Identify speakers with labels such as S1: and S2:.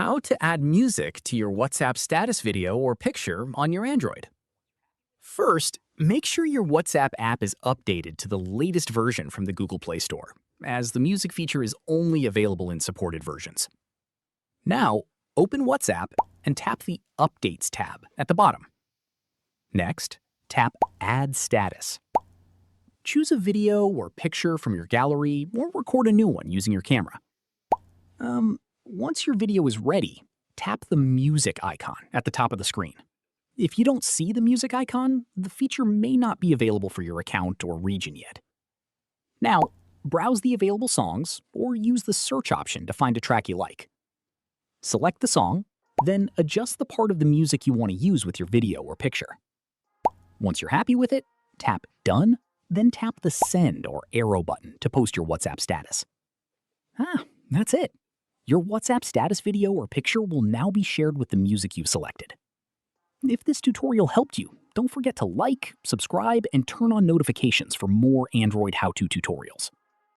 S1: How to add music to your WhatsApp status video or picture on your Android. First, make sure your WhatsApp app is updated to the latest version from the Google Play Store, as the music feature is only available in supported versions. Now, open WhatsApp and tap the Updates tab at the bottom. Next, tap Add Status. Choose a video or picture from your gallery or record a new one using your camera. Once your video is ready, tap the music icon at the top of the screen. If you don't see the music icon, the feature may not be available for your account or region yet. Now, browse the available songs or use the search option to find a track you like. Select the song, then adjust the part of the music you want to use with your video or picture. Once you're happy with it, tap Done, then tap the Send or arrow button to post your WhatsApp status. That's it. Your WhatsApp status video or picture will now be shared with the music you've selected. If this tutorial helped you, don't forget to like, subscribe, and turn on notifications for more Android how-to tutorials.